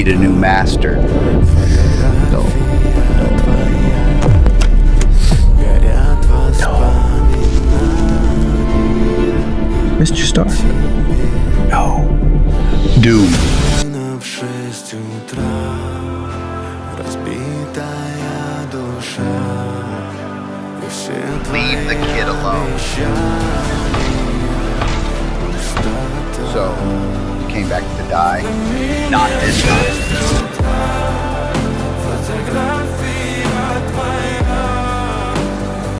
need a new master. No. Mr. Star? No. Doom. Leave the kid alone. So, you came back to die? Not this time.